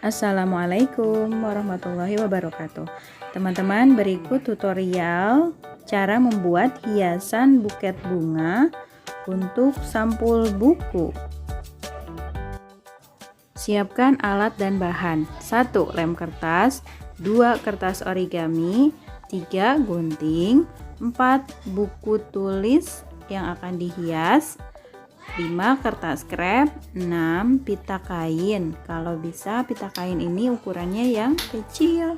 Assalamualaikum warahmatullahi wabarakatuh. Teman-teman, berikut tutorial cara membuat hiasan buket bunga untuk sampul buku. Siapkan alat dan bahan. 1 lem kertas, 2 kertas origami, 3 gunting, 4 buku tulis yang akan dihias, 5 kertas krep, 6 pita kain. Kalau bisa pita kain ini ukurannya yang kecil.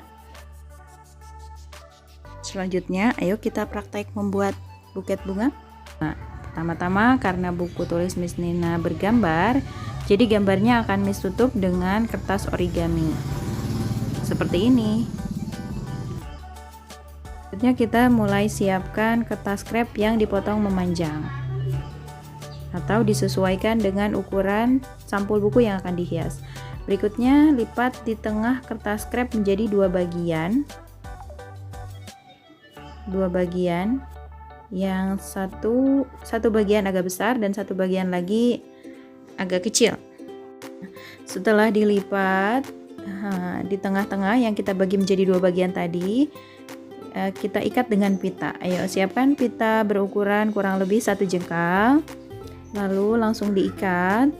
Selanjutnya, ayo kita praktek membuat buket bunga. Nah, pertama-tama karena buku tulis Miss Nina bergambar, jadi gambarnya akan Miss tutup dengan kertas origami. Seperti ini. Selanjutnya kita mulai siapkan kertas krep yang dipotong memanjang atau disesuaikan dengan ukuran sampul buku yang akan dihias. Berikutnya, lipat di tengah kertas krep menjadi dua bagian. Yang satu bagian agak besar dan satu bagian lagi agak kecil. Setelah dilipat, di tengah-tengah yang kita bagi menjadi dua bagian tadi, kita ikat dengan pita. Ayo siapkan pita berukuran kurang lebih 1 jengkal. Lalu langsung diikat,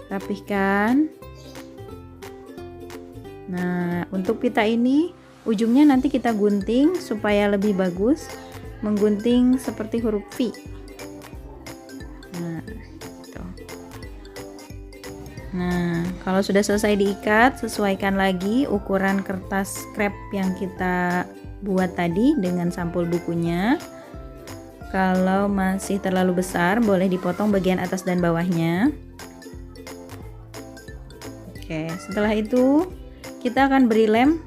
rapihkan. Nah, untuk pita ini ujungnya nanti kita gunting supaya lebih bagus, menggunting seperti huruf V. Nah, kalau sudah selesai diikat, sesuaikan lagi ukuran kertas krep yang kita buat tadi dengan sampul bukunya. Kalau masih terlalu besar, boleh dipotong bagian atas dan bawahnya. Oke, setelah itu kita akan beri lem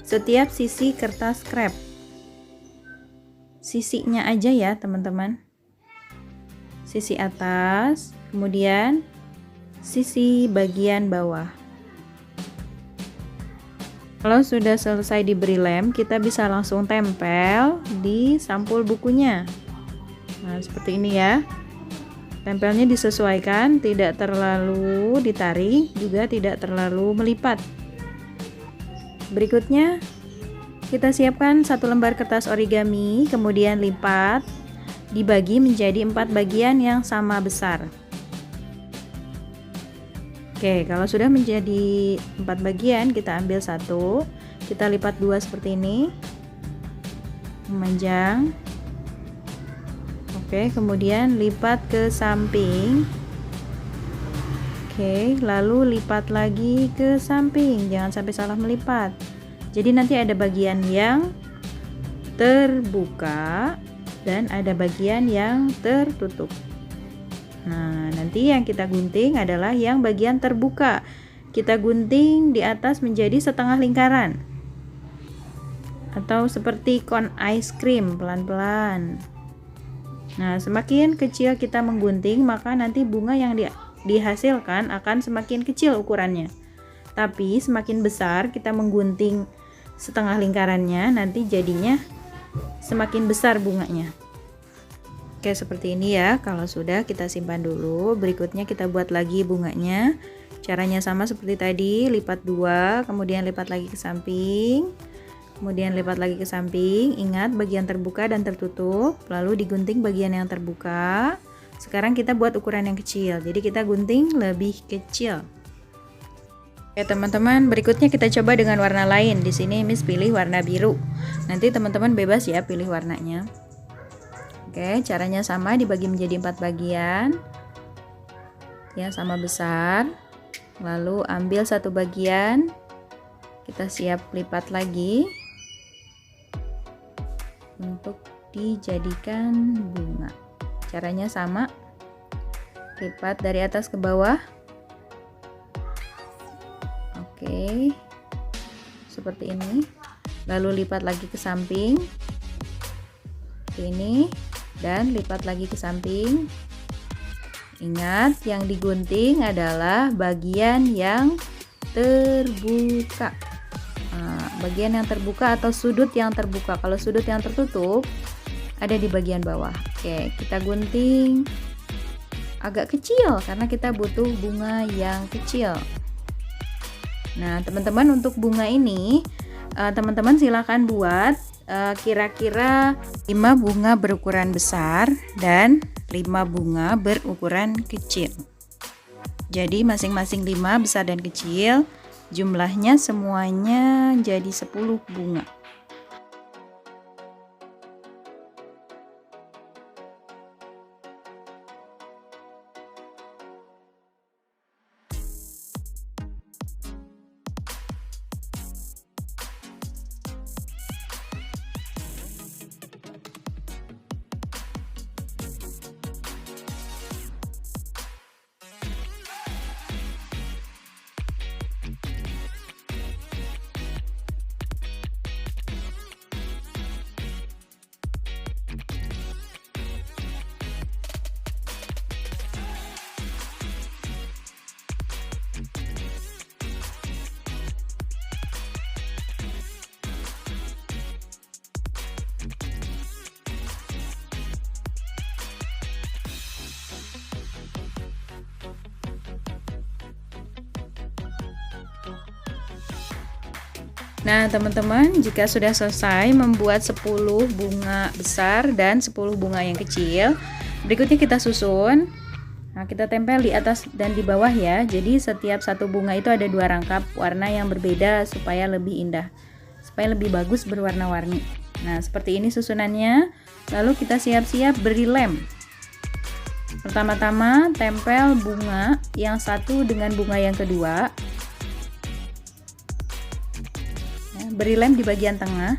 setiap sisi kertas krep. Sisinya aja ya, teman-teman. Sisi atas, kemudian sisi bagian bawah. Kalau sudah selesai diberi lem, kita bisa langsung tempel di sampul bukunya. Nah, seperti ini ya. Tempelnya disesuaikan, tidak terlalu ditarik, juga tidak terlalu melipat. Berikutnya, kita siapkan 1 lembar kertas origami, kemudian lipat, dibagi menjadi 4 bagian yang sama besar. Oke, kalau sudah menjadi 4 bagian, kita ambil 1, kita lipat 2 seperti ini, memanjang. Oke, kemudian lipat ke samping. Oke, lalu lipat lagi ke samping, jangan sampai salah melipat. Jadi nanti ada bagian yang terbuka dan ada bagian yang tertutup. Nah, nanti yang kita gunting adalah yang bagian terbuka. Kita gunting di atas menjadi setengah lingkaran. Atau seperti kon ice cream, pelan-pelan. Nah, semakin kecil kita menggunting, maka nanti bunga yang dihasilkan akan semakin kecil ukurannya. Tapi semakin besar kita menggunting setengah lingkarannya, nanti jadinya semakin besar bunganya. Oke, seperti ini ya. Kalau sudah, kita simpan dulu. Berikutnya kita buat lagi bunganya. Caranya sama seperti tadi, lipat 2, kemudian lipat lagi ke samping, kemudian lipat lagi ke samping. Ingat bagian terbuka dan tertutup, lalu digunting bagian yang terbuka. Sekarang kita buat ukuran yang kecil, jadi kita gunting lebih kecil. Oke teman-teman, berikutnya kita coba dengan warna lain. Di sini Miss pilih warna biru. Nanti teman-teman bebas ya pilih warnanya. Oke, caranya sama, dibagi menjadi 4 bagian yang sama besar. Lalu ambil 1 bagian, kita siap lipat lagi untuk dijadikan bunga. Caranya sama, lipat dari atas ke bawah. Oke, seperti ini. Lalu lipat lagi ke samping, seperti ini. Dan lipat lagi ke samping. Ingat, yang digunting adalah bagian yang terbuka. Nah, bagian yang terbuka atau sudut yang terbuka. Kalau sudut yang tertutup ada di bagian bawah. Oke, kita gunting agak kecil karena kita butuh bunga yang kecil. Nah, teman-teman, untuk bunga ini teman-teman silakan buat kira-kira 5 bunga berukuran besar dan 5 bunga berukuran kecil. Jadi masing-masing 5 besar dan kecil, jumlahnya semuanya jadi 10 bunga. Nah, teman-teman, jika sudah selesai membuat 10 bunga besar dan 10 bunga yang kecil, berikutnya kita susun. Nah, kita tempel di atas dan di bawah ya. Jadi setiap satu bunga itu ada 2 rangkap warna yang berbeda supaya lebih indah, supaya lebih bagus berwarna-warni. Nah, seperti ini susunannya. Lalu kita siap-siap beri lem. Pertama-tama tempel bunga yang satu dengan bunga yang kedua. Beri lem di bagian tengah.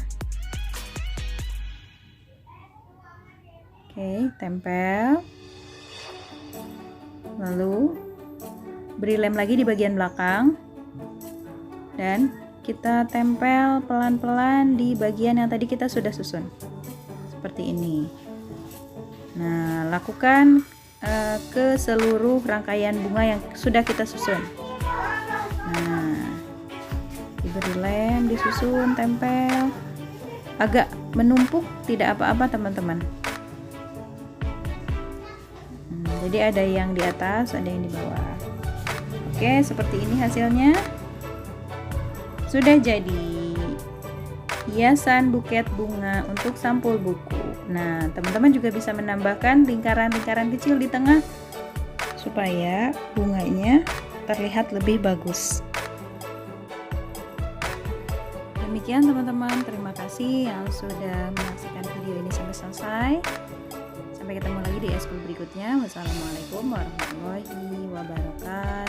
Oke, tempel. Lalu beri lem lagi di bagian belakang. Dan kita tempel pelan-pelan di bagian yang tadi kita sudah susun. Seperti ini. Nah, lakukan ke seluruh rangkaian bunga yang sudah kita susun. Nah, diberi lem, disusun, tempel. Agak menumpuk tidak apa-apa, teman-teman. Jadi ada yang di atas, ada yang di bawah. Oke, seperti ini hasilnya. Sudah jadi hiasan buket bunga untuk sampul buku. Nah, teman-teman juga bisa menambahkan lingkaran-lingkaran kecil di tengah supaya bunganya terlihat lebih bagus. Demikian teman-teman, terima kasih yang sudah menyaksikan video ini sampai selesai. Sampai ketemu lagi di eskul berikutnya. Wassalamualaikum warahmatullahi wabarakatuh.